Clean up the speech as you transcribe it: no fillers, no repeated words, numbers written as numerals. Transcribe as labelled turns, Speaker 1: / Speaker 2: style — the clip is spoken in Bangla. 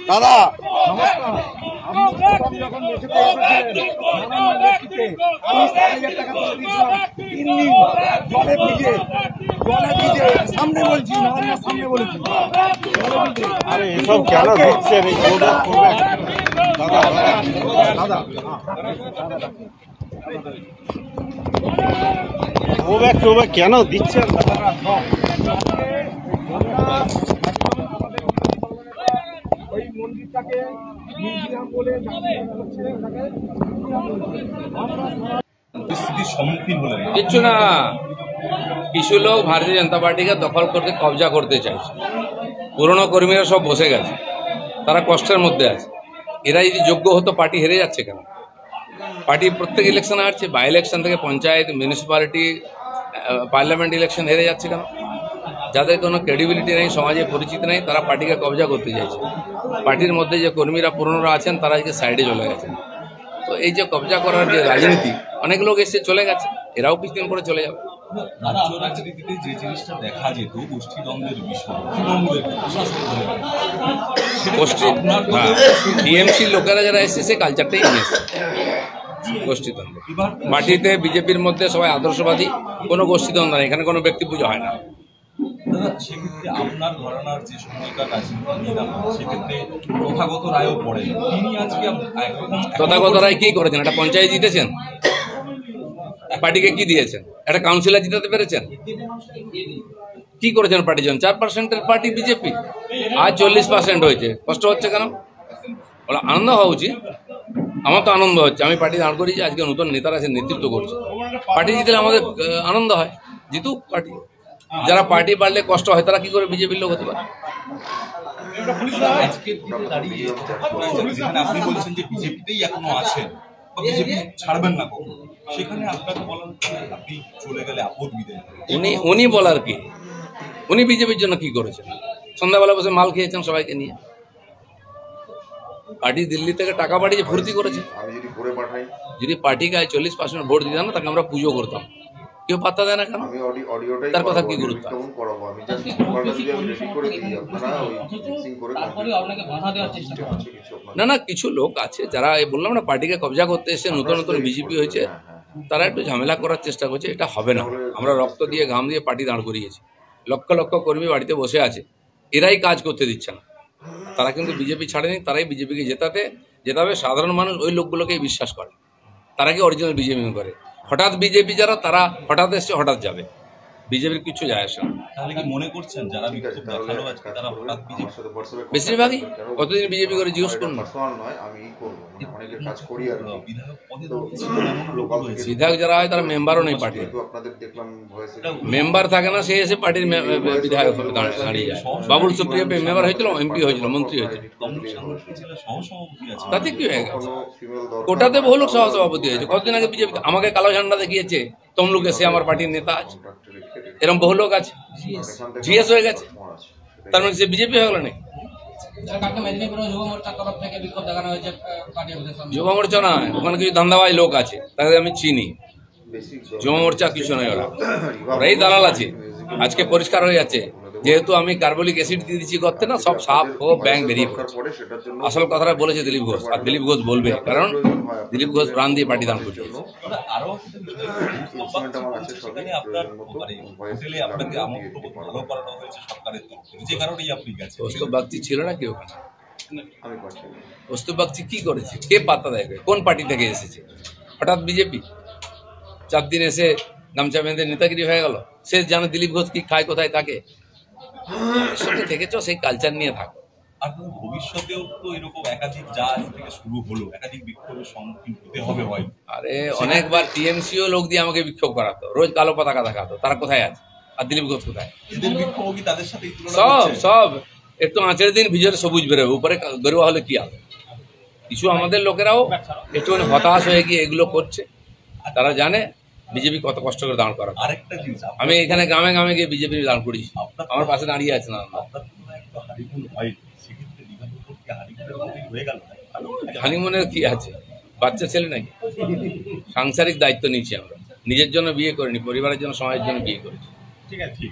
Speaker 1: দাদা সামনে বলছি সামনে বলেছি আরে এসব কেন দিচ্ছেন দাদা কেন দিচ্ছেন ওই মন্দিরটাকে মিউজিয়াম বলে
Speaker 2: পরিস্থিতির সম্মুখীন হলেন
Speaker 3: কিচ্ছু না, কিছু লোক ভারতীয় জনতা পার্টিকে দখল করতে কবজা করতে চাইছে। পুরনো কর্মীরা সব বসে গেছে, তারা কষ্টের মধ্যে আছে। এরা যদি যোগ্য হতো পার্টি হেরে যাচ্ছে কেন? পার্টি প্রত্যেক ইলেকশন হারছে, বাই ইলেকশন থেকে পঞ্চায়েত, মিউনিসিপ্যালিটি, পার্লামেন্ট ইলেকশন হেরে যাচ্ছে কেন? যাদের কোনো ক্রেডিবিলিটি নেই, সমাজে পরিচিতি নেই, তারা পার্টিকে কবজা করতে চাইছে। পার্টির মধ্যে যে কর্মীরা পুরনোরা আছেন তারা আজকে সাইডে চলে গেছেন। তো এই যে কবজা করার যে রাজনীতি, অনেক লোক এসে চলে গেছে, এরাও কিছুদিন পরে চলে যাবে।
Speaker 2: রাজ্য রাজনীতিতে যে জিনিসটা দেখা যেত গোষ্ঠীদ্বন্দ্বের বিষয়, তৃণমূলের গোষ্ঠী টিএমসির লোকেরা যারা এসছে সে কালচারটাই নিয়ে এসছে গোষ্ঠীদ্বন্দ্ব। পার্টিতে বিজেপির মধ্যে সবাই আদর্শবাদী, কোনো গোষ্ঠীদ্বন্দ্ব নেই, এখানে কোনো ব্যক্তি পুজো হয় না। দাদা সেক্ষেত্রে আপনার ঘরানার যে সময়কার রাজনীতি সেক্ষেত্রে তথাগত রায়ও পড়েন, তিনি আজকে
Speaker 3: তথাগত রায় কি করেছেন? একটা পঞ্চায়েত জিতেছেন, পার্টিকে কি দিয়েছেন? একটা কাউন্সিলর জিতাতে পেরেছেন? কি করেছেন পার্টির জন্য? 4% পার্টি বিজেপি, আজ 40% হয়েছে। কষ্ট হচ্ছে কেন? বলে আনন্দ হওয়া উচিত। আমার তো আনন্দ হচ্ছে, আমি পার্টি দাঁড় করিয়েছি, আজকে নতুন নেতারা আছে নেতৃত্ব করছে। পার্টি জিতলে আমাদের আনন্দ হয়, জিতুক পার্টি। যারা পার্টি বাড়লে কষ্ট হয় তারা কি করে বিজেপির লোক হতে পারে?
Speaker 2: আপনি বলছেন যে বিজেপিতেই এখনো আছেন, বিজেপি ছাড়বেন না কখনো, সেখানে আপনাকে বলার আপনি চলে গেলে আপদ বিদায়।
Speaker 3: উনি বলার কি? উনি বিজেপির জন্য কি করেছেন? সন্ধ্যাবেলা বসে মাল খেয়েছেন সবাইকে নিয়ে। পার্টি দিল্লি থেকে টাকা পাঠিয়ে ভর্তি করেছে। যদি পার্টিকে 40% ভোট দিতাম না, তাকে আমরা পুজো করতাম। কেউ পাত্তা দেয় না কেন? তার কথা কি গুরুত্ব? না না, কিছু লোক আছে যারা বললাম না পার্টিকে কবজা করতে এসে নতুন নতুন বিজেপি হয়েছে, তারা একটু ঝামেলা করার চেষ্টা করছে। এটা হবে না। আমরা রক্ত দিয়ে ঘাম দিয়ে পার্টি দাঁড় করিয়েছি, লক্ষ লক্ষ কর্মী বাড়িতে বসে আছে, এরাই কাজ করতে দিচ্ছে না। তারা কিন্তু বিজেপি ছাড়েনি, তারাই বিজেপিকে জেতাবে। সাধারণ মানুষ ওই লোকগুলোকেই বিশ্বাস করে, তারা কি অরিজিনাল বিজেপি করে। হঠাৎ বিজেপি যারা, তারা হঠাৎ এসছে হঠাৎ যাবে, বিজেপির কিছু যায় আসে না।
Speaker 2: তাহলে কি মনে করছেন যারা বিক্ষোভ দেখালো আজকে তারা হঠাৎ বিজেপি?
Speaker 3: বেশিরভাগই কতদিন বিজেপি করে জিজ্ঞেস করুন না। বিধায়ক যারা হয় তারা মেম্বারও নেই পার্টির, মেম্বার থাকে না, সে এসে পার্টির বিধায়ক দাঁড়িয়ে যায়। বাবুল সুপ্রিয় মেম্বার হয়েছিল, এমপি হয়েছিল, মন্ত্রী হয়েছিল, তাতে কি হয়ে গেছে? কোটাতে বহু লোক সহসভাপতি হয়েছে। কতদিন আগে বিজেপি আমাকে কালো ঝান্ডা দেখিয়েছে তমলুকে, সে আমার পার্টির নেতা আছে। এরকম বহু লোক আছে, জিএস হয়ে গেছে, তার মানে সে বিজেপি হয়ে গেল নাকি? যুব মোর্চা নয়, ওখানে কিছু ধান্দাবাজ লোক আছে, তাদের আমি চিনি। যুব মোর্চা কিছু নয়, ওরাই দালাল আছে। আজকে পরিষ্কার হয়ে যাচ্ছে, যেহেতু আমি কার্বলিক অ্যাসিড দিয়ে দিচ্ছি করতে না, সব সাপ ও ব্যাং বেরিয়ে পড়ছে। আসল কথাটা বলেছে দিলীপ ঘোষ, আর দিলীপ ঘোষ বলবে, কারণ দিলীপ ঘোষ প্রাণ দিয়ে পার্টি দান করছে। কৌস্তব বাগচি ছিল না কি ওখানে? কৌস্তব বাগচি কি করেছে? কে পাত্তা দেয়? কোন পার্টি থেকে এসেছে? হঠাৎ বিজেপি 4 দিন এসে গামছা বেঁধে নেতাগিরি হয়ে গেল। সে জানে দিলীপ ঘোষ কি খায়, কোথায় থাকে। সঙ্গে থেকেছ, সেই কালচার নিয়ে থাকো।
Speaker 2: আর ভবিষ্যতেও তো এরকম একাধিক জাজ থেকে শুরু হলো, একাধিক বিক্ষোভের সম্মুখীন হতে হবে হয়।
Speaker 3: আরে অনেকবার টিএমসিও লোক দিয়ে আমাকে বিক্ষোভ করাতো, রোজ কালো পতাকা দেখাতো, তারা কোথায় আছে? আর দিলীপ ঘোষ কোথায়?
Speaker 2: এদের বিক্ষোভ কি তাদের সাথে
Speaker 3: সব একটু আঁচের দিন ভিজরে সবুজ বেরোবে, উপরে গরুয়া হলে কি হবে? কিছু আমাদের লোকেরাও একটুখানি হতাশ হয়ে গিয়ে এগুলো করছে। তারা জানে বিজেপি কত কষ্ট করে দাঁড় করা।
Speaker 2: আরেকটা জিনিস,
Speaker 3: আমি এখানে গ্রামে গ্রামে গিয়ে বিজেপি দাঁড় করিয়েছি, আমার পাশে দাঁড়িয়ে আছে না। হানিমুনের কি আছে, বাচ্চা ছেলে নাকি? সাংসারিক দায়িত্ব নিয়েছি আমরা, নিজের জন্য বিয়ে করিনি, পরিবারের জন্য, সমাজের জন্য বিয়ে করেছি।
Speaker 1: ঠিক আছে।